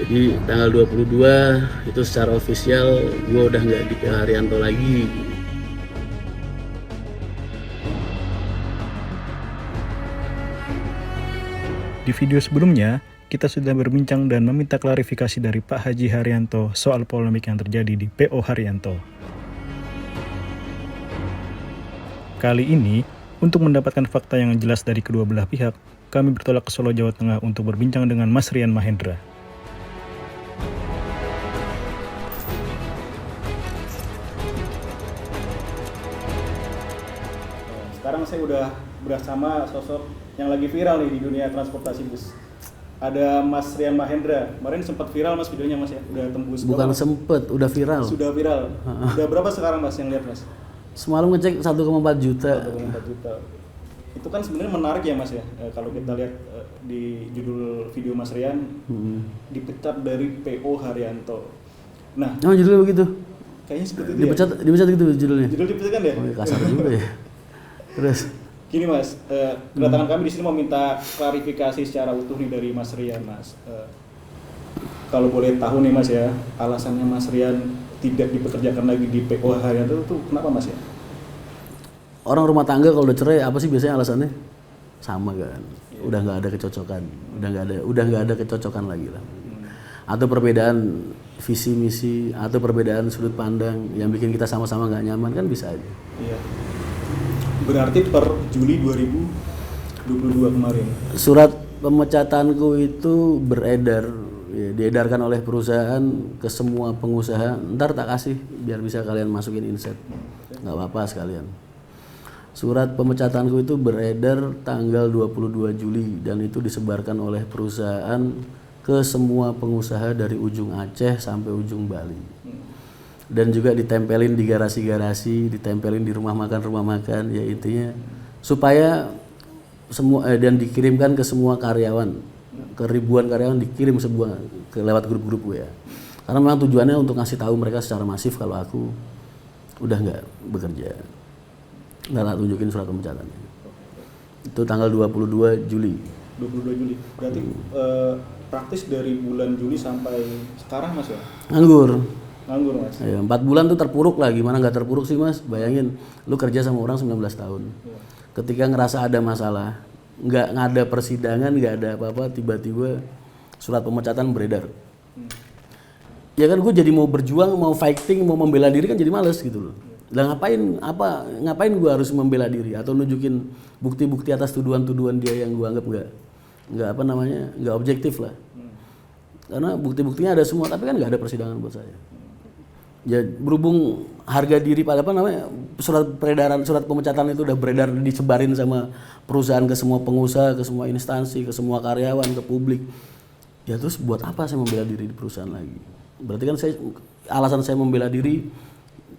Jadi tanggal 22 itu secara ofisial gue udah nggak di PO Haryanto lagi. Di video sebelumnya, kita sudah berbincang dan meminta klarifikasi dari Pak Haji Haryanto soal polemik yang terjadi di PO Haryanto. Kali ini, untuk mendapatkan fakta yang jelas dari kedua belah pihak, kami bertolak ke Solo, Jawa Tengah untuk berbincang dengan Mas Rian Mahendra. Sekarang saya udah bersama sosok yang lagi viral nih di dunia transportasi bus. Ada Mas Rian Mahendra. Kemarin sempat viral Mas videonya Mas ya, udah tembus. Bukan berapa? sempet, udah viral. Sudah viral. Udah berapa sekarang Mas yang lihat Mas? Semalam ngecek 1,4 juta. 1,4 juta. Itu kan sebenarnya menarik ya Mas ya. Kalau kita lihat di judul video Mas Rian, dipecat dari PO Haryanto. Nah, Oh, judulnya begitu. kayaknya seperti itu Dipecat gitu judulnya. Judul dipecat kan ya? Oh, kasar juga ya. Terus Gini Mas, kedatangan kami di sini mau minta klarifikasi secara utuh nih dari Mas Rian Mas. Kalau boleh tahu nih Mas ya, alasannya Mas Rian tidak dipekerjakan lagi di PO Haryanto itu kenapa Mas ya? orang rumah tangga kalau udah cerai apa sih biasanya alasannya? Sama kan. Udah nggak ada kecocokan. Udah nggak ada kecocokan lagi lah. Atau perbedaan visi misi atau perbedaan sudut pandang yang bikin kita sama-sama nggak nyaman kan bisa aja. Iya. Berarti per Juli 2022 kemarin. Surat pemecatanku itu beredar, ya, diedarkan oleh perusahaan ke semua pengusaha. Ntar tak kasih biar bisa kalian masukin inset, nggak apa-apa sekalian. Surat pemecatanku itu beredar tanggal 22 Juli dan itu disebarkan oleh perusahaan ke semua pengusaha dari ujung Aceh sampai ujung Bali. Dan juga ditempelin di garasi-garasi, ditempelin di rumah makan, ya intinya supaya semua dan dikirimkan ke semua karyawan, ke ribuan karyawan dikirim lewat grup-grup gue ya. Karena memang tujuannya untuk ngasih tahu mereka secara masif kalau aku udah nggak bekerja. Nggak tak tunjukin surat pemecatannya. Itu tanggal 22 Juli. 22 Juli. Berarti praktis dari bulan Juli sampai sekarang Mas ya? Nganggur Mas. Ya, 4 bulan tuh terpuruk lah, gimana nggak terpuruk sih Mas? Bayangin, lu kerja sama orang 19 tahun. Ketika ngerasa ada masalah, nggak ada persidangan, nggak ada apa-apa, tiba-tiba surat pemecatan beredar. Ya kan gue jadi mau berjuang, mau fighting, mau membela diri kan jadi males gitu loh. Lah ngapain gue harus membela diri atau nunjukin bukti-bukti atas tuduhan-tuduhan dia yang gue anggap nggak objektif lah. Karena bukti-buktinya ada semua, tapi kan nggak ada persidangan buat saya. Ya berhubung harga diri pada surat pemecatan itu udah beredar, disebarin sama perusahaan ke semua pengusaha, ke semua instansi, ke semua karyawan, ke publik. Ya terus buat apa saya membela diri di perusahaan lagi? Berarti kan alasan saya membela diri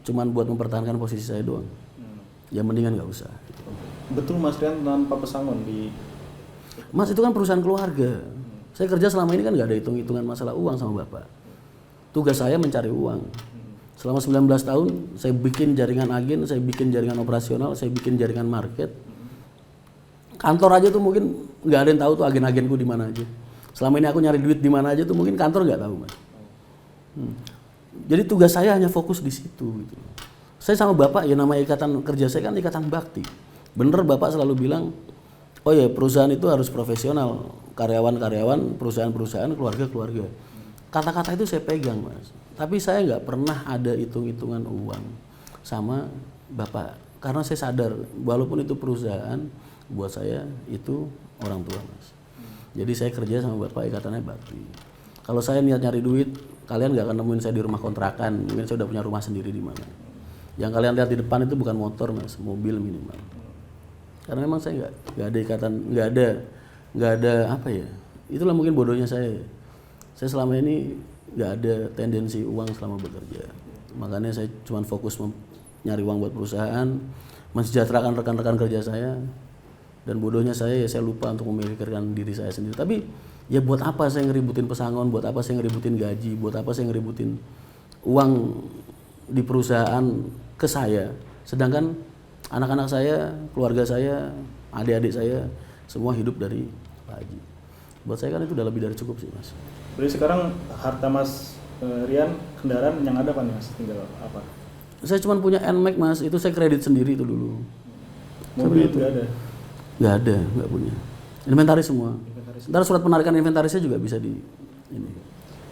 cuman buat mempertahankan posisi saya doang. Ya mendingan nggak usah. Betul Mas Rian tanpa pesangon di Mas itu kan perusahaan keluarga. Saya kerja selama ini kan nggak ada hitung-hitungan masalah uang sama Bapak. Tugas saya mencari uang. Selama 19 tahun saya bikin jaringan agen, saya bikin jaringan operasional, saya bikin jaringan market. Kantor aja tuh mungkin nggak ada yang tahu tuh agen-agenku di mana aja. Selama ini aku nyari duit di mana aja tuh mungkin kantor nggak tahu Mas. Jadi tugas saya hanya fokus di situ. Gitu. Saya sama Bapak ya nama ikatan kerja saya kan ikatan bakti. Bener Bapak selalu bilang, oh ya perusahaan itu harus profesional, karyawan-karyawan, perusahaan-perusahaan, keluarga-keluarga. Kata-kata itu saya pegang Mas. Tapi saya nggak pernah ada hitung-hitungan uang sama Bapak. Karena saya sadar walaupun itu perusahaan, buat saya itu orang tua Mas. Jadi saya kerja sama Bapak ikatannya bakti. Kalau saya niat nyari duit, kalian nggak akan nemuin saya di rumah kontrakan. Mungkin saya udah punya rumah sendiri di mana. Yang kalian lihat di depan itu bukan motor Mas, mobil minimal. Karena memang saya nggak ada ikatan, nggak ada apa ya. Itulah mungkin bodohnya saya. Saya selama ini nggak ada tendensi uang selama bekerja. Makanya saya cuma fokus nyari uang buat perusahaan, mensejahterakan rekan-rekan kerja saya. Dan bodohnya saya lupa untuk memikirkan diri saya sendiri. Tapi ya buat apa saya ngeributin pesangon, buat apa saya ngeributin gaji, buat apa saya ngeributin uang di perusahaan ke saya. Sedangkan anak-anak saya, keluarga saya, adik-adik saya semua hidup dari Pak Haji. Buat saya kan itu udah lebih dari cukup sih Mas. Berarti sekarang harta Mas Rian, kendaraan yang ada apa nih Mas? Tinggal apa? Saya cuma punya NMAX Mas, itu saya kredit sendiri itu dulu. Mobil itu nggak ada? Nggak ada, nggak punya. Inventaris semua. Inventaris. Ntar surat penarikan inventarisnya juga bisa di ini.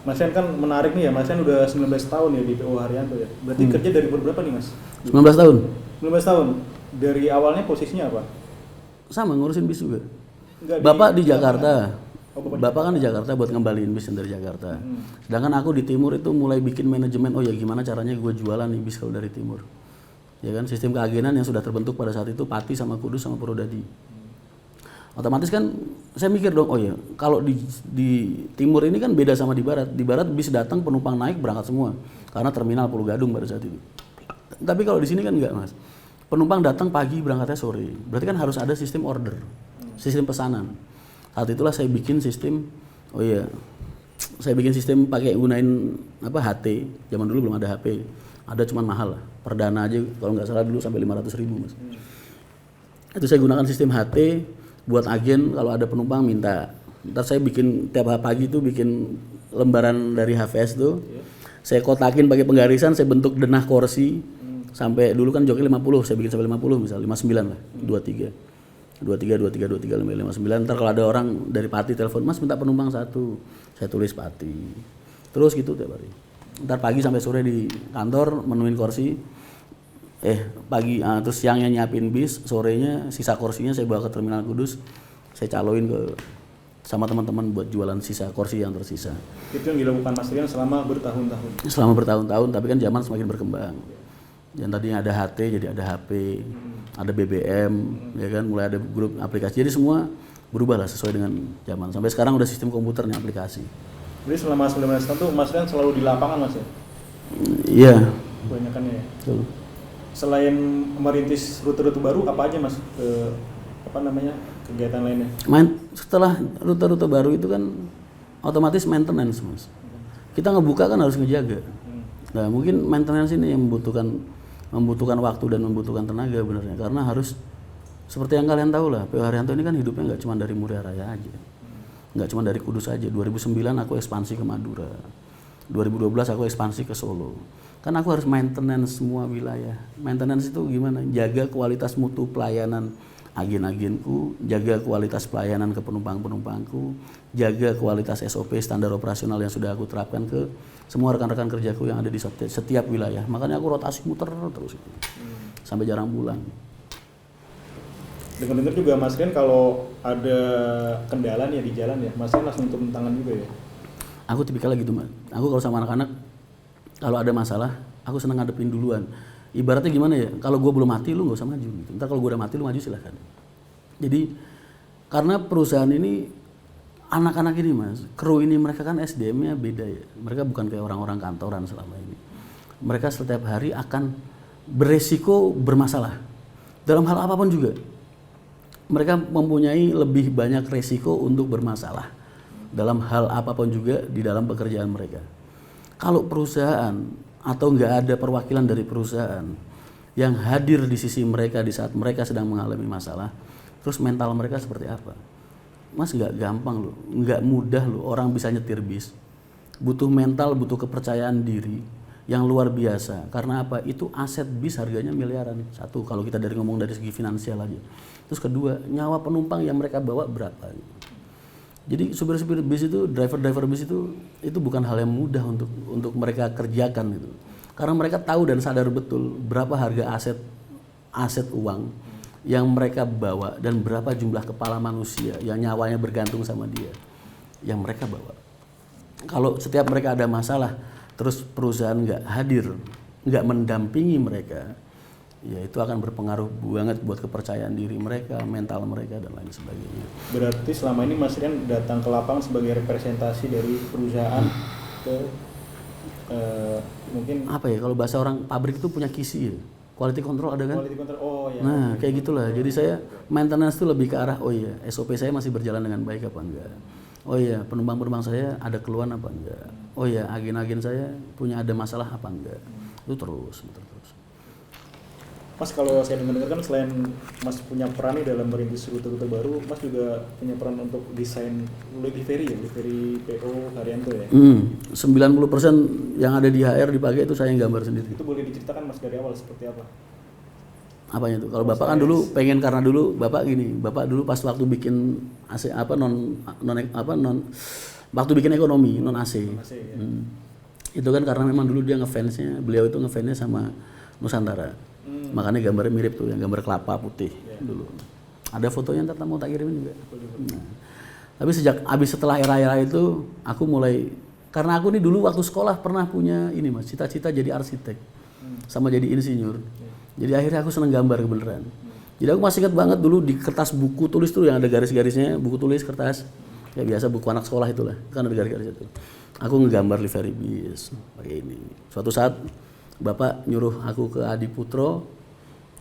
Mas Rian kan menarik nih ya, Mas Rian udah 19 tahun ya di PO Haryanto ya. Berarti kerja dari umur berapa nih Mas? 19 tahun. 19 tahun. Dari awalnya posisinya apa? Sama ngurusin bis juga. Nggak Bapak di Jakarta. Oh, Bapak kan di Jakarta buat ngembaliin bis yang dari Jakarta. Sedangkan aku di Timur itu mulai bikin manajemen, oh ya gimana caranya gue jualan nih bis kalau dari Timur. Ya kan sistem keagenan yang sudah terbentuk pada saat itu Pati sama Kudus sama Purwodadi. Otomatis kan saya mikir dong, oh ya kalau di Timur ini kan beda sama di Barat. Di Barat bis datang penumpang naik berangkat semua karena terminal Pulau Gadung pada saat itu. Tapi kalau di sini kan enggak Mas. Penumpang datang pagi berangkatnya sore. Berarti kan harus ada sistem order, sistem pesanan. Saat itulah saya bikin sistem, oh iya, saya bikin sistem pakai gunain apa HT. Zaman dulu belum ada HP, ada cuman mahal lah. Perdana aja kalau nggak salah dulu sampai 500.000 Mas. Itu saya gunakan sistem HT buat agen kalau ada penumpang minta. Ntar saya bikin tiap pagi tuh bikin lembaran dari HVS tuh. Saya kotakin pakai penggarisan, saya bentuk denah kursi. Sampai dulu kan joki 50, saya bikin sampai 50 misal 59 lah, 23 sampai 59. Ntar kalau ada orang dari Pati telepon, Mas minta penumpang satu, saya tulis Pati. Terus gitu tiap hari. Ntar pagi sampai sore di kantor menuin kursi. Pagi terus siangnya nyiapin bis, sorenya sisa kursinya saya bawa ke Terminal Kudus. Saya caloin ke sama teman-teman buat jualan sisa kursi yang tersisa. Itu yang dilakukan Mas Rian selama bertahun-tahun. Selama bertahun-tahun, tapi kan zaman semakin berkembang. Yang tadinya ada HT jadi ada HP, ada BBM, ya kan, mulai ada grup aplikasi. Jadi semua berubah lah sesuai dengan zaman. Sampai sekarang udah sistem komputer nih aplikasi. Jadi selama 19 tahun tuh Mas Rian selalu di lapangan Mas ya? Iya. Kebanyakannya ya. Betul. Selain merintis rute-rute baru, apa aja Mas kegiatan lainnya? Setelah rute-rute baru itu kan otomatis maintenance Mas. Kita ngebuka kan harus ngejaga. Nah mungkin maintenance ini yang membutuhkan waktu dan membutuhkan tenaga benernya, karena harus seperti yang kalian tahu lah, PO Haryanto ini kan hidupnya nggak cuma dari Muria Raya aja, nggak cuma dari Kudus aja. 2009 aku ekspansi ke Madura, 2012 aku ekspansi ke Solo. Kan aku harus maintenance semua wilayah. Maintenance itu gimana? Jaga kualitas mutu pelayanan agen-agenku, jaga kualitas pelayanan ke penumpang-penumpangku, jaga kualitas SOP standar operasional yang sudah aku terapkan ke semua rekan-rekan kerjaku yang ada di setiap wilayah. Makanya aku rotasi muter terus itu. Sampai jarang pulang. Dengar-dengar juga Mas Rian kalau ada kendala nih ya di jalan ya, Mas Rian langsung turun tangan juga ya? Aku tipikalnya gitu Mas. Aku kalau sama anak-anak, kalau ada masalah, aku seneng ngadepin duluan. Ibaratnya gimana ya, kalau gue belum mati lu gak usah maju gitu. Ntar kalau gue udah mati lu maju silahkan. Jadi karena perusahaan ini, anak-anak ini Mas, kru ini mereka kan SDM-nya beda ya. Mereka bukan kayak orang-orang kantoran selama ini. Mereka setiap hari akan beresiko bermasalah. Dalam hal apapun juga. Mereka mempunyai lebih banyak resiko untuk bermasalah. Dalam hal apapun juga di dalam pekerjaan mereka. Kalau perusahaan atau nggak ada perwakilan dari perusahaan yang hadir di sisi mereka di saat mereka sedang mengalami masalah, terus mental mereka seperti apa? Mas, nggak gampang loh, nggak mudah loh orang bisa nyetir bis. Butuh mental, butuh kepercayaan diri yang luar biasa. Karena apa? Itu aset bis harganya miliaran. Satu, kalau kita ngomong dari segi finansial aja. Terus kedua, nyawa penumpang yang mereka bawa berapa? Jadi supir-supir bis itu, driver-driver bis itu bukan hal yang mudah untuk mereka kerjakan itu. Karena mereka tahu dan sadar betul berapa harga aset uang yang mereka bawa dan berapa jumlah kepala manusia yang nyawanya bergantung sama dia yang mereka bawa. Kalau setiap mereka ada masalah, terus perusahaan nggak hadir, nggak mendampingi mereka, ya itu akan berpengaruh banget buat kepercayaan diri mereka, mental mereka dan lain sebagainya. Berarti selama ini Mas Rian datang ke lapangan sebagai representasi dari perusahaan ke mungkin apa ya, kalau bahasa orang pabrik itu punya KISI ya, quality control ada kan? Quality control, oh ya. Nah kayak gitulah. Jadi saya maintenance itu lebih ke arah, oh iya SOP saya masih berjalan dengan baik apa enggak? Oh iya penumpang-penumpang saya ada keluhan apa enggak? Oh iya agen-agen saya punya ada masalah apa enggak? Itu terus. Mas kalau saya dengar kan selain Mas punya peran nih dalam merintis rute-rute baru, Mas juga punya peran untuk desain livery ya, livery PO Haryanto ya. 90% yang ada di HR dipakai itu saya yang gambar sendiri. Itu boleh diceritakan Mas dari awal seperti apa? Apanya tuh? Kalau Bapak kan dulu pengen, karena dulu Bapak gini, Bapak dulu pas waktu bikin AC waktu bikin ekonomi non AC. Mas ya. Itu kan karena memang dulu dia beliau itu ngefansnya sama Nusantara. Makanya gambarnya mirip tuh, yang gambar kelapa putih dulu. Ada fotonya, ntar mau tak kirimin juga. Nah, tapi setelah era-era itu aku mulai, karena aku nih dulu waktu sekolah pernah punya ini Mas, cita-cita jadi arsitek sama jadi insinyur. Jadi akhirnya aku seneng gambar beneran. Jadi aku masih ingat banget dulu di kertas buku tulis tuh yang ada garis-garisnya, buku tulis kertas. Ya biasa buku anak sekolah itulah, kan ada garis-garis itu. Aku ngegambar livery bis pakai ini. Suatu saat Bapak nyuruh aku ke Adi Putro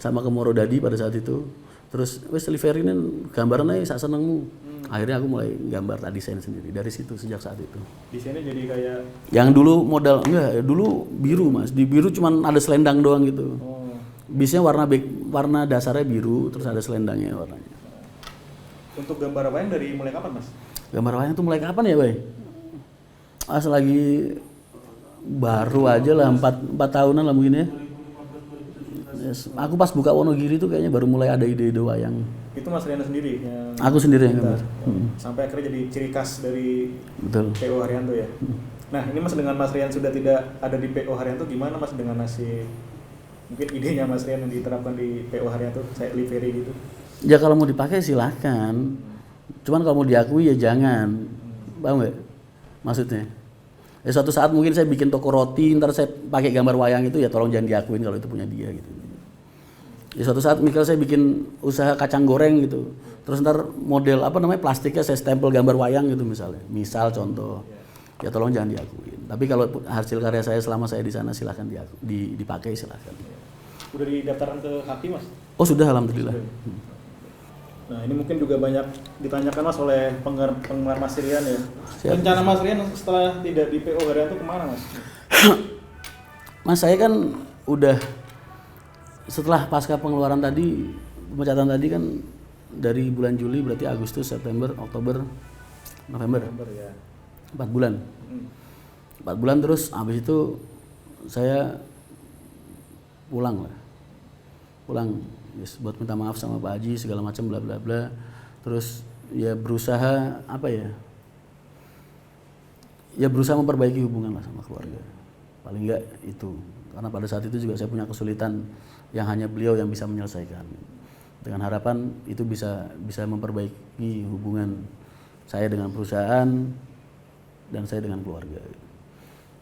sama ke Morodadi pada saat itu. Terus wes livery ini gambaran aja sak senengmu. Akhirnya aku mulai gambar desain sendiri dari situ, sejak saat itu. Desainnya jadi kayak Yang dulu modal dulu biru Mas. Di biru cuman ada selendang doang gitu. Bisnya warna dasarnya biru, terus ada selendangnya warnanya. untuk gambar wayang dari mulai kapan Mas? Gambar wayang itu mulai kapan ya, Bay? Lagi baru aja lah, 4 tahunan lah mungkin ya. Yes. Aku pas buka Wonogiri itu kayaknya baru mulai ada ide-ide wayang. Itu Mas Riana sendiri yang Aku sendiri yang gambar. Sampai akhirnya jadi ciri khas dari Betul. PO Haryanto ya. Nah ini Mas dengan Mas Rian sudah tidak ada di PO Haryanto, gimana Mas dengan masih mungkin idenya Mas Rian yang diterapkan di PO Haryanto, saya livery gitu? Ya kalau mau dipakai silahkan. Cuman kalau mau diakui ya jangan. Paham nggak maksudnya? Ya suatu saat mungkin saya bikin toko roti, ntar saya pakai gambar wayang itu, ya tolong jangan diakuin kalau itu punya dia gitu. Ya suatu saat mikir saya bikin usaha kacang goreng gitu, terus ntar model plastiknya saya stempel gambar wayang gitu misalnya. Misal contoh, ya tolong jangan diakuin. Tapi kalau hasil karya saya selama saya di sana silahkan dipakai silahkan. Udah didaftarkan ke HAKI Mas? Oh sudah, alhamdulillah. Nah ini mungkin juga banyak ditanyakan Mas oleh penggemar Mas Rian ya. Siap. Rencana Mas Rian setelah tidak di PO Haryanto kemana Mas? Mas saya kan udah setelah pasca pengeluaran tadi, pemecatan tadi kan dari bulan Juli, berarti Agustus, September, Oktober, November. Ya. 4 bulan. 4 bulan terus habis itu saya pulang, yes, buat minta maaf sama Pak Haji segala macam bla bla bla. Terus ya berusaha berusaha memperbaiki hubungan lah sama keluarga. Paling enggak itu. Karena pada saat itu juga saya punya kesulitan yang hanya beliau yang bisa menyelesaikan. Dengan harapan itu bisa memperbaiki hubungan saya dengan perusahaan dan saya dengan keluarga.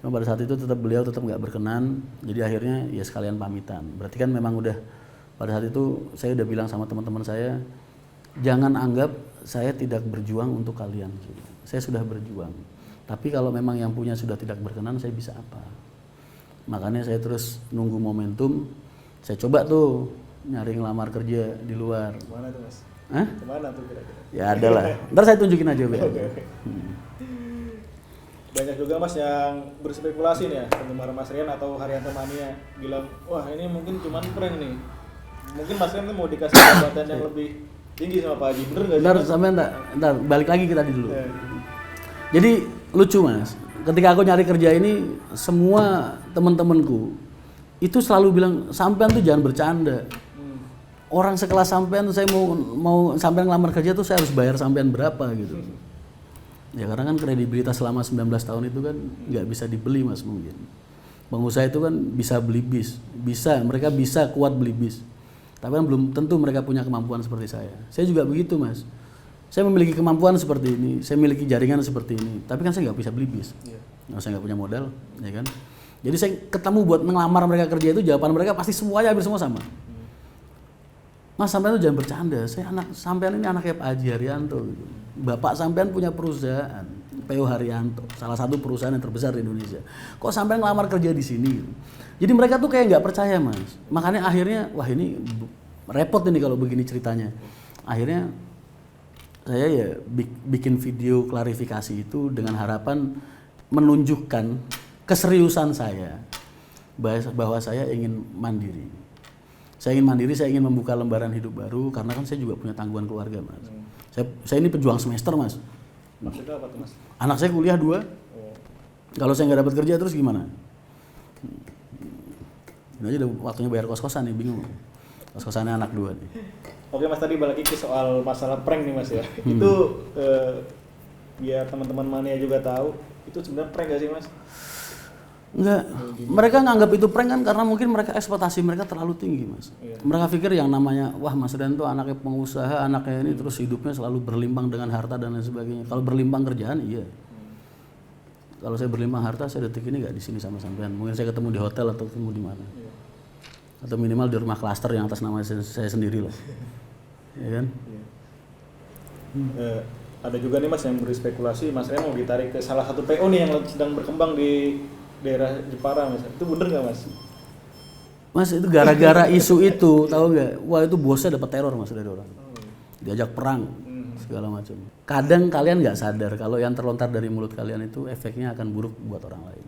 Cuma pada saat itu beliau tetap nggak berkenan, jadi akhirnya ya sekalian pamitan. Berarti kan memang udah pada saat itu saya udah bilang sama teman-teman saya, jangan anggap saya tidak berjuang untuk kalian. Saya sudah berjuang. Tapi kalau memang yang punya sudah tidak berkenan, saya bisa apa? Makanya saya terus nunggu momentum. Saya coba tuh nyari ngelamar kerja di luar. Kemana tuh Mas? Hah? Kemana tuh kira-kira? Ya ada lah. Ntar saya tunjukin aja. Okay. Banyak juga Mas yang berspekulasi nih ya, penggemar Mas Rian atau Haryanto Mania bilang, wah ini mungkin cuman prank nih. Mungkin Mas Rian tuh mau dikasih jabatan yang lebih tinggi sama Pak Haji, bener nggak sih? Ntar sampai ntar balik lagi kita dulu. Jadi lucu Mas, ketika aku nyari kerja ini semua teman-temanku itu selalu bilang sampean tuh jangan bercanda. Orang sekelas sampean tuh saya mau sampean ngelamar kerja tuh saya harus bayar sampean berapa gitu. Ya karena kan kredibilitas selama 19 tahun itu kan nggak bisa dibeli Mas mungkin. Pengusaha itu kan bisa beli bis, mereka bisa kuat beli bis. Tapi kan belum tentu mereka punya kemampuan seperti saya. Saya juga begitu Mas. Saya memiliki kemampuan seperti ini, saya memiliki jaringan seperti ini. Tapi kan saya nggak bisa beli bis. Saya nggak punya modal, ya kan. Jadi saya ketemu buat ngelamar mereka kerja itu, jawaban mereka pasti semuanya hampir semua sama. Mas sampean itu jangan bercanda, sampean ini anaknya Pak Haji Haryanto gitu. Bapak sampean punya perusahaan PO Haryanto, salah satu perusahaan yang terbesar di Indonesia. Kok sampean ngelamar kerja di sini gitu. Jadi mereka tuh kayak nggak percaya Mas. Makanya akhirnya wah ini repot ini kalau begini ceritanya. Akhirnya saya ya bikin video klarifikasi itu dengan harapan menunjukkan keseriusan saya bahwa saya ingin mandiri. Saya ingin mandiri, saya ingin membuka lembaran hidup baru karena kan saya juga punya tanggungan keluarga, Mas. Saya ini pejuang semester, Mas. Maksudnya apa tuh, Mas? Anak saya kuliah 2. Kalau saya nggak dapat kerja terus gimana? Ini aja udah waktunya bayar kos-kosan nih, bingung. Kos-kosannya anak 2 nih. Oke Mas, tadi balik lagi ke soal masalah prank nih Mas ya. Itu biar teman-teman mania juga tahu, itu sebenarnya prank gak sih Mas? Enggak, mereka nganggap itu prank kan karena mungkin mereka ekspektasi mereka terlalu tinggi, Mas. Mereka pikir yang namanya, wah Mas Rian tuh anaknya pengusaha, anaknya ini terus hidupnya selalu berlimpang dengan harta dan lain sebagainya. Kalau berlimpang kerjaan, iya. Kalau saya berlimpang harta, saya detik ini nggak di sini sama sampean. Mungkin saya ketemu di hotel atau ketemu di mana, atau minimal di rumah klaster yang atas nama saya sendiri lah, ya kan? Ada juga nih Mas yang berspekulasi, Mas Rian mau ditarik ke salah satu PO nih yang sedang berkembang di daerah Jepara, Mas. Itu bener nggak Mas? Mas, itu gara-gara isu itu, tahu nggak? Wah, itu bosnya dapat teror Mas dari orang, diajak perang segala macam. Kadang kalian nggak sadar kalau yang terlontar dari mulut kalian itu efeknya akan buruk buat orang lain.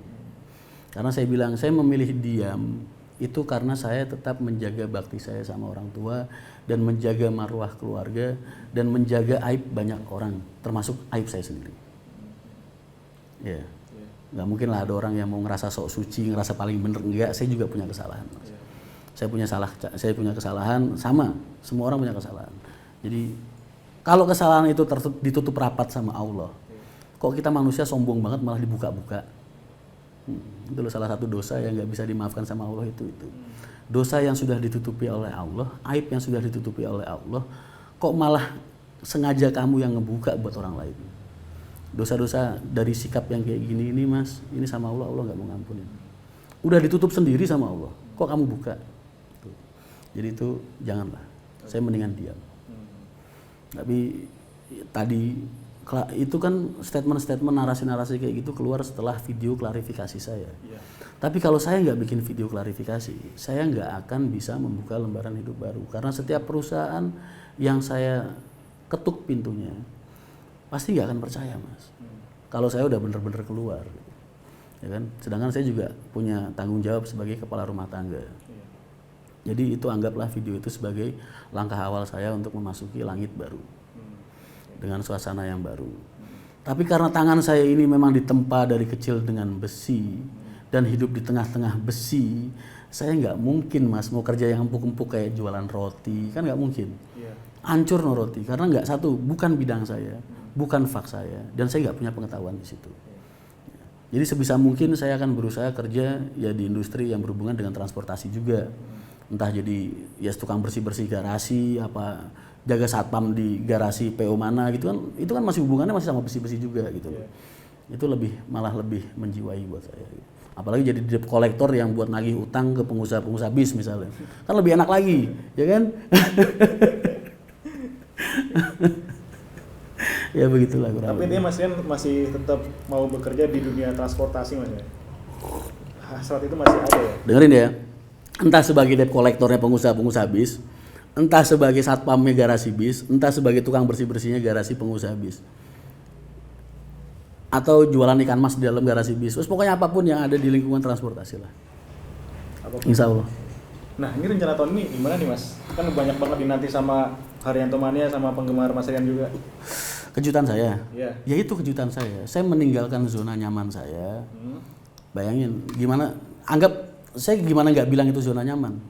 Karena saya bilang, saya memilih diam itu karena saya tetap menjaga bakti saya sama orang tua dan menjaga marwah keluarga dan menjaga aib banyak orang, termasuk aib saya sendiri. Ya, nggak mungkin lah ada orang yang mau ngerasa sok suci, ngerasa paling bener. Enggak, saya juga punya kesalahan. Saya punya kesalahan, sama semua orang punya kesalahan. Jadi kalau kesalahan itu ditutup rapat sama Allah, kok kita manusia sombong banget malah dibuka-buka. Itu salah satu dosa yang nggak bisa dimaafkan sama Allah itu. Dosa yang sudah ditutupi oleh Allah, aib yang sudah ditutupi oleh Allah, kok malah sengaja kamu yang ngebuka buat orang lain. Dosa-dosa dari sikap yang kayak gini ini Mas, ini sama Allah nggak mau ngampunin. Udah ditutup sendiri sama Allah, kok kamu buka? Jadi itu janganlah, saya mendingan diam. Tapi tadi itu kan statement-statement narasi-narasi kayak gitu keluar setelah video klarifikasi saya. Tapi kalau saya nggak bikin video klarifikasi, saya nggak akan bisa membuka lembaran hidup baru. Karena setiap perusahaan yang saya ketuk pintunya, pasti nggak akan percaya Mas. Kalau saya udah bener-bener keluar, ya kan. Sedangkan saya juga punya tanggung jawab sebagai kepala rumah tangga. Jadi itu anggaplah video itu sebagai langkah awal saya untuk memasuki langit baru dengan suasana yang baru. Tapi karena tangan saya ini memang ditempa dari kecil dengan besi dan hidup di tengah-tengah besi, saya nggak mungkin Mas mau kerja yang empuk-empuk kayak jualan roti, kan nggak mungkin. Hancur no roti karena nggak satu, bukan bidang saya, bukan fak saya, dan saya nggak punya pengetahuan di situ. Jadi sebisa mungkin saya akan berusaha kerja ya di industri yang berhubungan dengan transportasi juga. Entah jadi ya tukang bersih-bersih garasi, apa jaga satpam di garasi PO mana gitu kan, itu kan masih hubungannya masih sama besi-besi juga gitu. Itu malah lebih menjiwai buat saya. Apalagi jadi debt collector yang buat nagih utang ke pengusaha-pengusaha bis misalnya, kan lebih enak lagi, ya kan? Ya begitulah kurang. Tapi dia Mas Rian masih tetap mau bekerja di dunia transportasi Mas ya? Hasrat itu masih ada ya? Dengerin ya. Entah sebagai debt collectornya pengusaha-pengusaha bis, entah sebagai satpamnya garasi bis, entah sebagai tukang bersih-bersihnya garasi pengusaha bis, atau jualan ikan mas di dalam garasi bis, terus pokoknya apapun yang ada di lingkungan transportasi lah. Insya Allah. Nah ini rencana tahun ini gimana nih Mas? Kan banyak banget dinanti sama Haryanto Mania sama penggemar Mas Rian juga. Kejutan saya, ya itu kejutan saya. Saya meninggalkan zona nyaman saya. Bayangin gimana, saya gimana nggak bilang itu zona nyaman.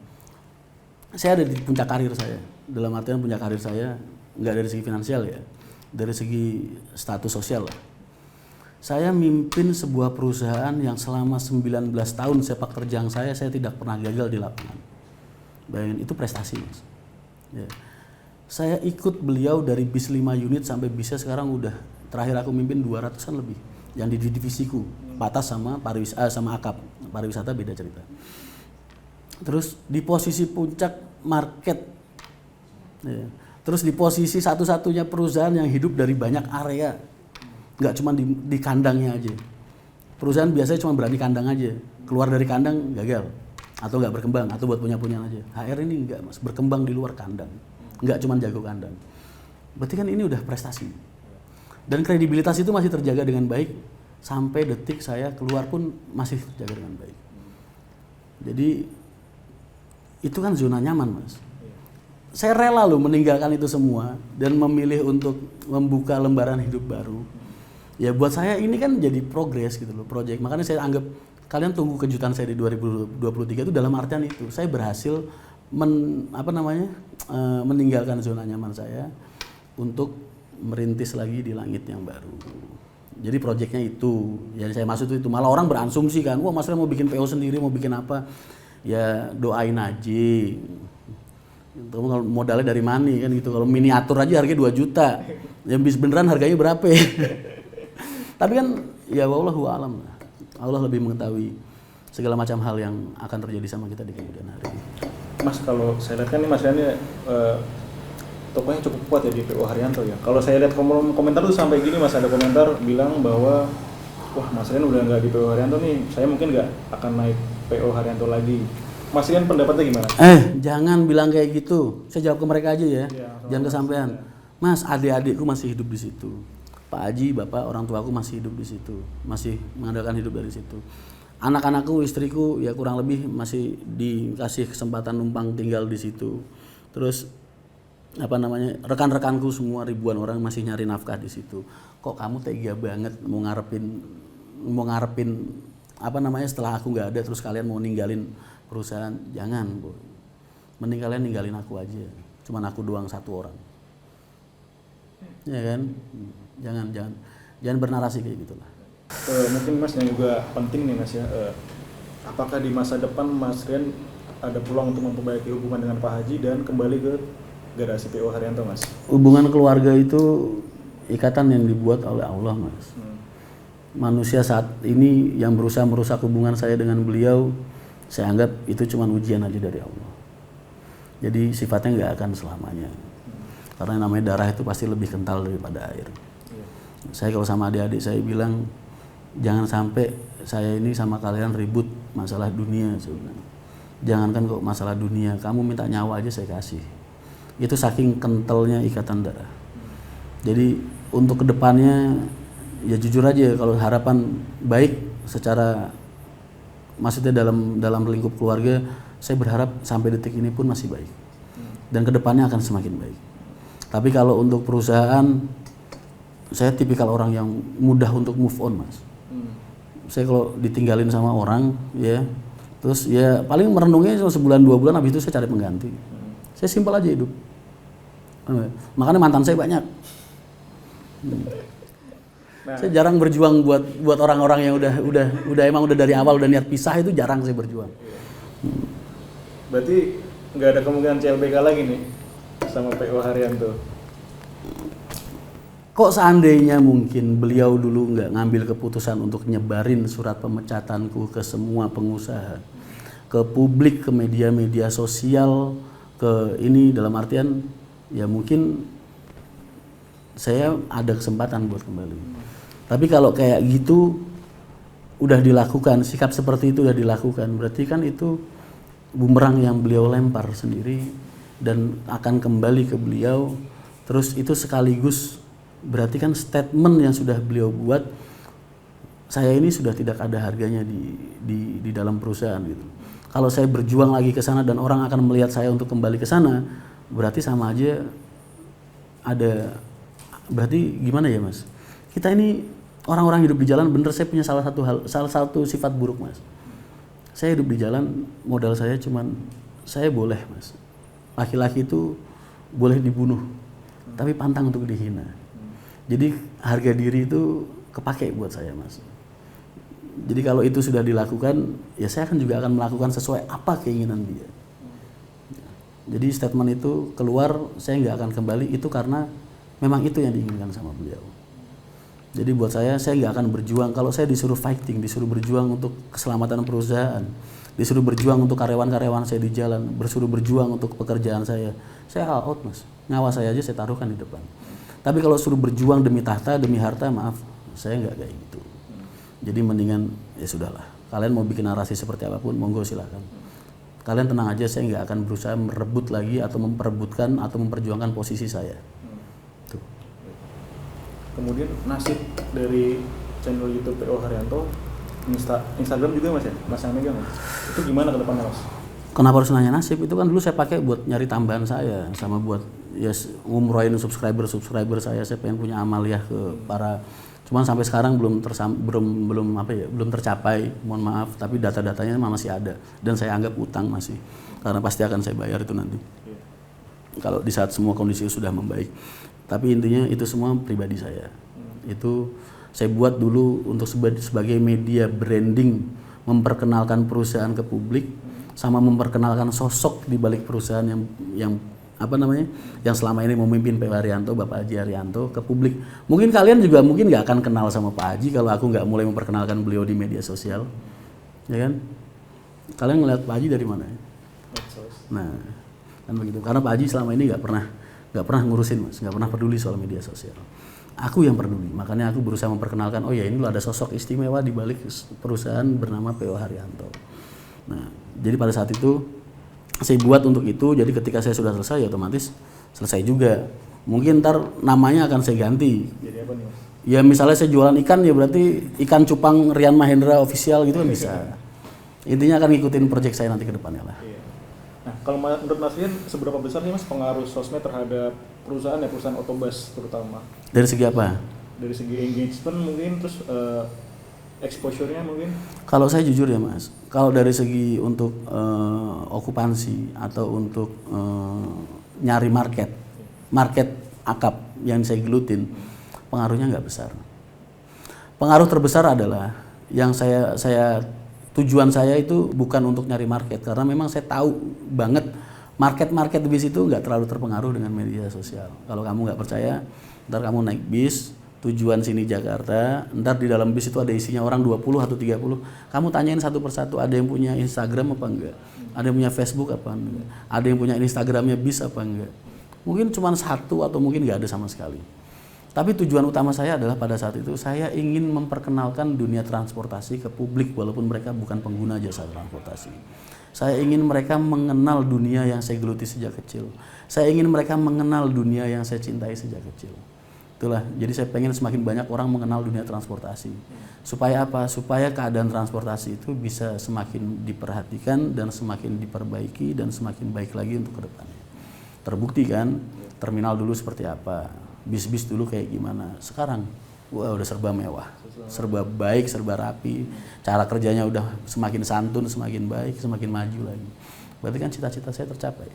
Saya ada di puncak karir saya. Dalam artian puncak karir saya nggak dari segi finansial ya, dari segi status sosial lah. Saya mimpin sebuah perusahaan yang selama 19 tahun sepak terjang saya tidak pernah gagal di lapangan. Bayangin, itu prestasi Mas. Ya. Saya ikut beliau dari bis 5 unit sampai bisnya sekarang udah, terakhir aku mimpin 200-an lebih yang di divisiku, Patas sama sama Akap. Pariwisata beda cerita. Terus di posisi puncak market, ya. Terus di posisi satu-satunya perusahaan yang hidup dari banyak area, nggak cuma di kandangnya aja. Perusahaan biasanya cuma berani kandang aja, keluar dari kandang gagal atau nggak berkembang atau buat punya-punyaan aja. HR ini nggak Mas, berkembang di luar kandang, nggak cuma jago kandang. Berarti kan ini udah prestasi. Dan kredibilitas itu masih terjaga dengan baik. Sampai detik saya keluar pun masih terjaga dengan baik. Jadi itu kan zona nyaman, Mas. Saya rela loh meninggalkan itu semua dan memilih untuk membuka lembaran hidup baru. Ya buat saya ini kan jadi progres gitu loh, project. Makanya saya anggap kalian tunggu kejutan saya di 2023 itu dalam artian itu. Saya berhasil meninggalkan zona nyaman saya untuk merintis lagi di langit yang baru. Jadi proyeknya itu, yang saya maksud itu. Malah orang beransumsi kan, wah Mas Rian mau bikin PO sendiri, mau bikin apa? Ya doain aja. Kamu kalau modalnya dari mana kan gitu. Kalau miniatur aja harganya 2 juta. Yang beneran harganya berapa ya? Tapi kan ya wallahu alam. Allah lebih mengetahui segala macam hal yang akan terjadi sama kita di kemudian hari. Mas, kalau saya lihat kan ini Mas Rian tokohnya cukup kuat ya di PO Haryanto ya. Kalau saya lihat komentar tuh sampai gini Mas, ada komentar bilang bahwa wah Mas Rian udah nggak di PO Haryanto nih, saya mungkin nggak akan naik PO Haryanto lagi. Mas Rian pendapatnya gimana? Jangan bilang kayak gitu. Saya jawab ke mereka aja ya. Jangan kesampean. Mas, adik-adikku masih hidup di situ. Pak Haji, Bapak, orang tuaku masih hidup di situ. Masih mengandalkan hidup dari situ. Anak-anakku, istriku ya kurang lebih masih dikasih kesempatan numpang tinggal di situ. Terus rekan-rekanku semua ribuan orang masih nyari nafkah di situ. Kok kamu tega banget mau ngarepin setelah aku nggak ada terus kalian mau ninggalin perusahaan? Jangan, boy. Mending kalian ninggalin aku aja. Cuman aku doang satu orang. Ya kan? Jangan bernarasi kayak gitulah. Mungkin Mas yang juga penting nih Mas ya. Apakah di masa depan Mas Rian ada peluang untuk memperbaiki hubungan dengan Pak Haji dan kembali ke garasi PO Haryanto, Mas? Hubungan keluarga itu ikatan yang dibuat oleh Allah, Mas. Manusia saat ini yang berusaha merusak hubungan saya dengan beliau, saya anggap itu cuma ujian aja dari Allah. Jadi sifatnya nggak akan selamanya. Karena yang namanya darah itu pasti lebih kental daripada air. Saya kalau sama adik-adik saya bilang, jangan sampai saya ini sama kalian ribut masalah dunia sebenarnya. Jangankan kok masalah dunia, kamu minta nyawa aja saya kasih. Itu saking kentalnya ikatan darah. Jadi untuk kedepannya ya jujur aja kalau harapan baik secara maksudnya dalam lingkup keluarga, saya berharap sampai detik ini pun masih baik dan kedepannya akan semakin baik. Tapi kalau untuk perusahaan, saya tipikal orang yang mudah untuk move on, Mas. Saya kalau ditinggalin sama orang ya, terus ya paling merenungnya sebulan 2 bulan, habis itu saya cari pengganti. Saya simpel aja hidup. Makanya mantan saya banyak. Saya jarang berjuang buat orang-orang yang udah dari awal udah niat pisah, itu jarang saya berjuang. Berarti nggak ada kemungkinan CLBK lagi nih sama PO Haryanto? Kok seandainya mungkin beliau dulu nggak ngambil keputusan untuk nyebarin surat pemecatanku ke semua pengusaha, ke publik, ke media-media sosial, ke ini dalam artian ya mungkin saya ada kesempatan buat kembali. Tapi kalau kayak gitu udah dilakukan, sikap seperti itu udah dilakukan, berarti kan itu bumerang yang beliau lempar sendiri dan akan kembali ke beliau. Terus itu sekaligus berarti kan statement yang sudah beliau buat, saya ini sudah tidak ada harganya di dalam perusahaan gitu. Kalau saya berjuang lagi ke sana dan orang akan melihat saya untuk kembali ke sana, berarti sama aja berarti gimana ya, Mas? Kita ini orang-orang hidup di jalan, bener saya punya salah satu sifat buruk, Mas. Saya hidup di jalan, modal saya cuman saya boleh, Mas. Laki-laki itu boleh dibunuh, tapi pantang untuk dihina. Jadi harga diri itu kepake buat saya, Mas. Jadi kalau itu sudah dilakukan, ya saya juga akan melakukan sesuai apa keinginan dia. Jadi statement itu keluar, saya nggak akan kembali, itu karena memang itu yang diinginkan sama beliau. Jadi buat saya nggak akan berjuang, kalau saya disuruh fighting, disuruh berjuang untuk keselamatan perusahaan, disuruh berjuang untuk karyawan-karyawan saya di jalan, disuruh berjuang untuk pekerjaan saya all out, Mas. Nyawa saya aja saya taruhkan di depan. Tapi kalau suruh berjuang demi tahta, demi harta, maaf, saya nggak kayak gitu. Jadi mendingan ya sudahlah. Kalian mau bikin narasi seperti apapun, monggo silakan. Kalian tenang aja, saya nggak akan berusaha merebut lagi atau memperebutkan atau memperjuangkan posisi saya. Tuh. Kemudian nasib dari channel YouTube PO Haryanto, Instagram juga Mas ya? Mas yang megang, Mas. Itu gimana ke depannya, Mas? Kenapa harus nanya nasib? Itu kan dulu saya pakai buat nyari tambahan saya, sama buat ya ngumrohin subscriber saya. Saya pengen punya amaliah ke para, cuman sampai sekarang belum tercapai. Mohon maaf, tapi data-datanya masih ada dan saya anggap utang masih, karena pasti akan saya bayar itu nanti. Kalau di saat semua kondisi sudah membaik. Tapi intinya itu semua pribadi saya. Itu saya buat dulu untuk sebagai media branding, memperkenalkan perusahaan ke publik, sama memperkenalkan sosok di balik perusahaan yang yang selama ini memimpin Pak Haryanto, Bapak Haji Haryanto ke publik. Mungkin kalian juga nggak akan kenal sama Pak Haji kalau aku nggak mulai memperkenalkan beliau di media sosial, ya kan? Kalian ngeliat Pak Haji dari mana? Nah, kan begitu. Karena Pak Haji selama ini nggak pernah ngurusin, Mas, nggak pernah peduli soal media sosial. Aku yang peduli, makanya aku berusaha memperkenalkan, oh ya ini loh ada sosok istimewa di balik perusahaan bernama P.O. Haryanto. Nah, jadi pada saat itu saya buat untuk itu, jadi ketika saya sudah selesai otomatis selesai juga. Mungkin ntar namanya akan saya ganti. Jadi apa nih, Mas? Ya misalnya saya jualan ikan, ya berarti ikan cupang Rian Mahendra official gitu kan bisa. Intinya akan ngikutin project saya nanti ke depannya lah. Iya. Nah, kalau menurut Mas Rian, seberapa besar sih Mas pengaruh sosmed terhadap perusahaan otobus terutama? Dari segi apa? Dari segi engagement mungkin, terus exposure-nya mungkin? Kalau saya jujur ya Mas, kalau dari segi untuk okupansi atau untuk nyari market akap yang saya gelutin, pengaruhnya nggak besar. Pengaruh terbesar adalah yang tujuan saya itu bukan untuk nyari market, karena memang saya tahu banget market bis itu nggak terlalu terpengaruh dengan media sosial. Kalau kamu nggak percaya, ntar kamu naik bis, tujuan sini Jakarta, ntar di dalam bis itu ada isinya orang 20 atau 30, kamu tanyain satu persatu, ada yang punya Instagram apa enggak, ada yang punya Facebook apa enggak, ada yang punya Instagramnya bis apa enggak. Mungkin cuma satu atau mungkin nggak ada sama sekali. Tapi tujuan utama saya adalah pada saat itu saya ingin memperkenalkan dunia transportasi ke publik walaupun mereka bukan pengguna jasa transportasi. Saya ingin mereka mengenal dunia yang saya geluti sejak kecil. Saya ingin mereka mengenal dunia yang saya cintai sejak kecil. Itulah, jadi saya pengen semakin banyak orang mengenal dunia transportasi. Supaya apa? Supaya keadaan transportasi itu bisa semakin diperhatikan dan semakin diperbaiki dan semakin baik lagi untuk ke depannya. Terbukti kan, terminal dulu seperti apa, bis-bis dulu kayak gimana. Sekarang, wah udah serba mewah, serba baik, serba rapi. Cara kerjanya udah semakin santun, semakin baik, semakin maju lagi. Berarti kan cita-cita saya tercapai.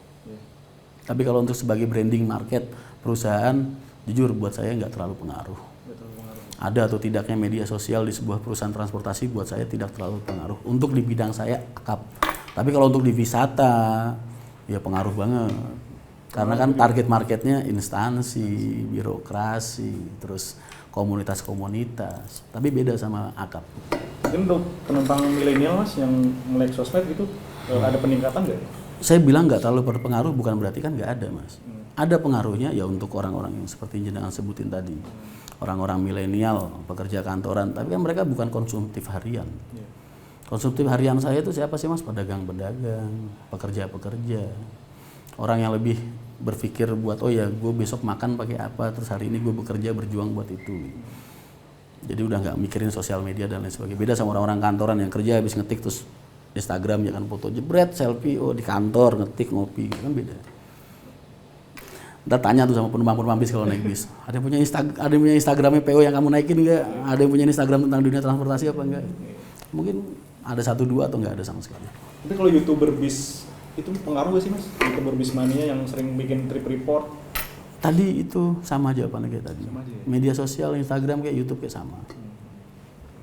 Tapi kalau untuk sebagai branding market perusahaan, jujur buat saya nggak terlalu pengaruh. Ada atau tidaknya media sosial di sebuah perusahaan transportasi buat saya tidak terlalu pengaruh. Untuk di bidang saya akap. Tapi kalau untuk di wisata, ya pengaruh banget. Karena kan target marketnya instansi, birokrasi, terus komunitas-komunitas. Tapi beda sama akap. Mungkin untuk penumpang milenial Mas yang melek sosmed gitu, ada peningkatan nggak? Saya bilang nggak terlalu berpengaruh, bukan berarti kan nggak ada Mas. Ada pengaruhnya ya untuk orang-orang yang seperti jenengan sebutin tadi. Orang-orang milenial, pekerja kantoran, tapi kan mereka bukan konsumtif harian. Konsumtif harian saya itu siapa sih Mas? Pedagang-pedagang, pekerja-pekerja. Orang yang lebih berpikir buat, oh ya gue besok makan pakai apa, terus hari ini gue bekerja berjuang buat itu. Jadi udah nggak mikirin sosial media dan lain sebagainya. Beda sama orang-orang kantoran yang kerja habis ngetik terus Instagram ya kan foto jebret, selfie, oh di kantor ngetik ngopi, kan beda. Ntar tanya tuh sama penumpang bis kalau naik bis, ada yang punya Instagramnya PO yang kamu naikin nggak? Ada yang punya Instagram tentang dunia transportasi apa enggak? Mungkin ada 1-2 atau nggak ada sama sekali. Tapi kalau YouTuber bis itu pengaruh gak sih Mas? YouTuber bis mania yang sering bikin trip report? Tadi itu sama jawabannya kayak tadi. Sama aja ya? Media sosial, Instagram kayak YouTube kayak sama.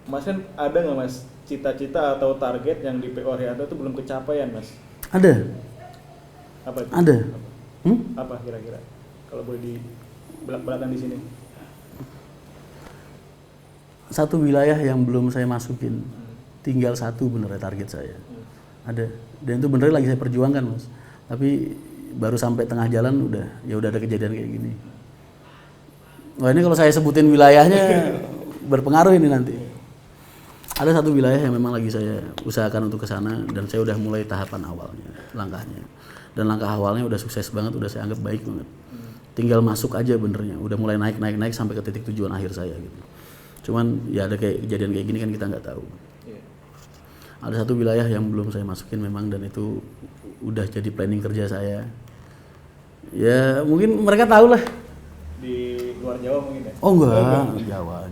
Mas kan ada nggak Mas cita-cita atau target yang di P.O. Haryanto itu belum kecapaian Mas? Ada. Apa itu? Ada. Apa kira-kira? Kalau boleh di belak-belakan di sini. Satu wilayah yang belum saya masukin, tinggal satu bener target saya. Ada. Dan itu bener lagi saya perjuangkan Mas. Tapi baru sampai tengah jalan udah ada kejadian kayak gini. Wah ini kalau saya sebutin wilayahnya berpengaruh ini nanti. Ada satu wilayah yang memang lagi saya usahakan untuk ke sana dan saya udah mulai tahapan awalnya, langkahnya. Dan langkah awalnya udah sukses banget, udah saya anggap baik banget. Tinggal masuk aja benernya, udah mulai naik sampai ke titik tujuan akhir saya gitu. Cuman ya ada kayak kejadian kayak gini kan kita nggak tahu. Ada satu wilayah yang belum saya masukin memang, dan itu udah jadi planning kerja saya. Ya mungkin mereka tahu lah. Di luar Jawa mungkin ya? Oh enggak, Jawa.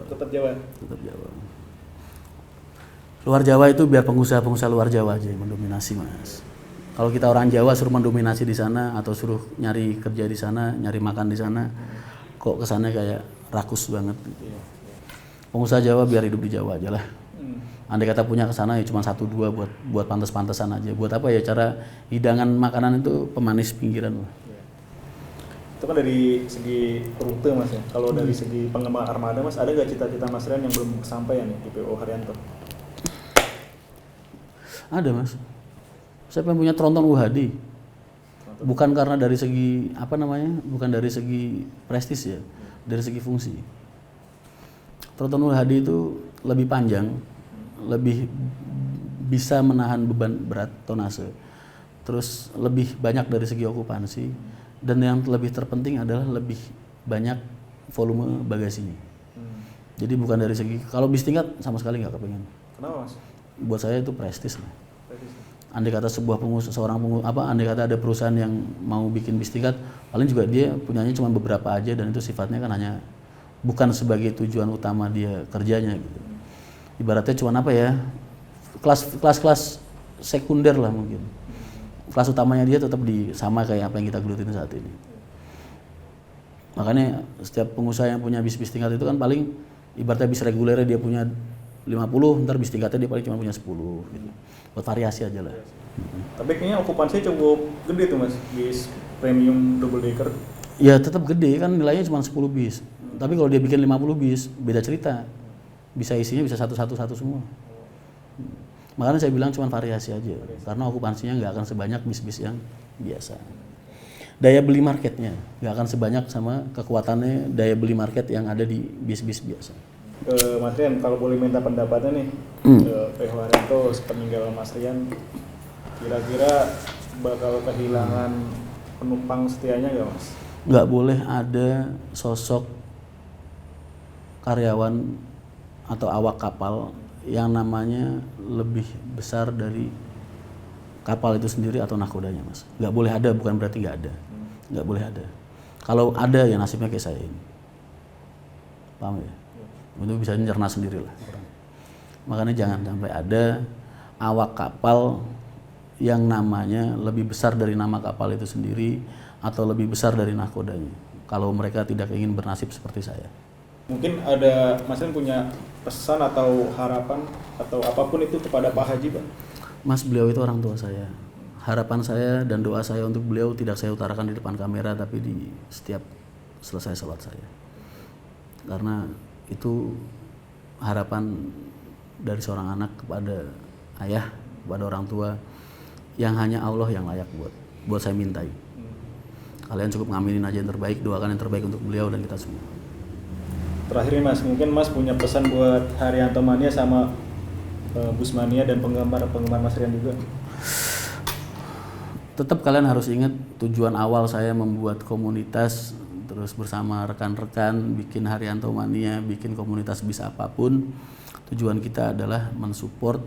Tetap Jawa. Tetap Jawa. Luar Jawa itu biar pengusaha-pengusaha luar Jawa aja yang mendominasi, Mas. Kalau kita orang Jawa suruh mendominasi di sana atau suruh nyari kerja di sana, nyari makan di sana, kok kesannya kayak rakus banget. Pengusaha Jawa biar hidup di Jawa aja lah. Andai kata punya kesana ya cuma 1-2 buat pantas-pantasan aja. Buat apa ya, cara hidangan makanan itu pemanis pinggiran lah. Itu kan dari segi rute Mas ya. Kalau dari segi pengembang armada Mas, ada nggak cita-cita Mas Rian yang belum kesampaian nih di PO Haryanto? Ada, Mas. Saya pengen punya tronton UHD. Bukan karena dari segi bukan dari segi prestis ya, dari segi fungsi. Tronton UHD itu lebih panjang, lebih bisa menahan beban berat tonase, terus lebih banyak dari segi okupansi, dan yang lebih terpenting adalah lebih banyak volume bagasinya. Jadi bukan dari segi, kalau bis tingkat sama sekali nggak kepengen. Kenapa Mas? Buat saya itu prestis lah. Andai kata andai kata ada perusahaan yang mau bikin bis tingkat, paling juga dia punyanya cuma beberapa aja, dan itu sifatnya kan hanya bukan sebagai tujuan utama dia kerjanya gitu. Ibaratnya cuma kelas sekunder lah mungkin. Kelas utamanya dia tetap sama kayak apa yang kita gelutin saat ini. Makanya setiap pengusaha yang punya bis tingkat itu kan paling ibaratnya bis regulernya dia punya 50, ntar bis tingkatnya dia paling cuma punya 10 gitu. Buat variasi aja lah. Tapi kayaknya okupansinya cukup gede tuh Mas, bis premium double decker. Ya tetap gede kan, nilainya cuma 10 bis. Tapi kalau dia bikin 50 bis, beda cerita. Bisa isinya bisa satu semua. Makanya saya bilang cuma variasi aja, karena okupansinya nggak akan sebanyak bis-bis yang biasa. Daya beli marketnya nggak akan sebanyak sama kekuatannya daya beli market yang ada di bis-bis biasa. Mas Rian, kalau boleh minta pendapatnya nih, PO Haryanto sepeninggal Mas Rian, kira-kira bakal kehilangan penumpang setianya nggak Mas? Nggak boleh ada sosok karyawan atau awak kapal yang namanya lebih besar dari kapal itu sendiri atau nakodanya, Mas. Nggak boleh ada, bukan berarti nggak ada. Nggak boleh ada. Kalau ada ya nasibnya kayak saya ini. Paham ya? Itu bisa nyerna sendiri lah. Makanya jangan sampai ada awak kapal yang namanya lebih besar dari nama kapal itu sendiri atau lebih besar dari nakodanya. Kalau mereka tidak ingin bernasib seperti saya. Mungkin ada Mas Rian punya pesan atau harapan atau apapun itu kepada Pak Haji, Pak? Mas, beliau itu orang tua saya. Harapan saya dan doa saya untuk beliau tidak saya utarakan di depan kamera, tapi di setiap selesai sholat saya. Karena itu harapan dari seorang anak kepada ayah, kepada orang tua, yang hanya Allah yang layak buat saya mintai. Kalian cukup ngaminin aja yang terbaik, doakan yang terbaik untuk beliau dan kita semua. Terakhir Mas, mungkin Mas punya pesan buat Haryanto Mania sama Busmania dan penggemar Mas Rian juga. Tetap kalian harus ingat tujuan awal saya membuat komunitas, terus bersama rekan-rekan bikin Haryanto Mania, bikin komunitas bisa apapun. Tujuan kita adalah mensupport,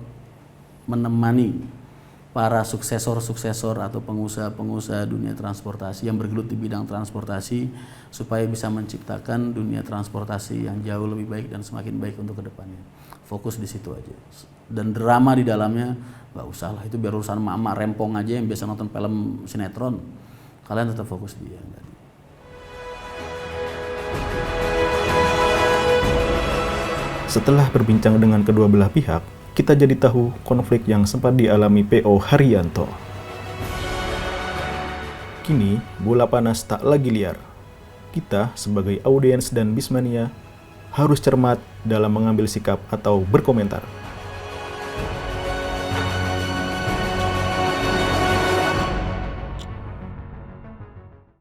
menemani para suksesor-suksesor atau pengusaha-pengusaha dunia transportasi yang bergelut di bidang transportasi supaya bisa menciptakan dunia transportasi yang jauh lebih baik dan semakin baik untuk kedepannya. Fokus di situ aja. Dan drama di dalamnya nggak usah lah, itu biar urusan mama rempong aja yang biasa nonton film sinetron. Kalian tetap fokus di yang tadi. Setelah berbincang dengan kedua belah pihak, kita jadi tahu konflik yang sempat dialami PO Haryanto. Kini, bola panas tak lagi liar. Kita sebagai audiens dan Bismania harus cermat dalam mengambil sikap atau berkomentar.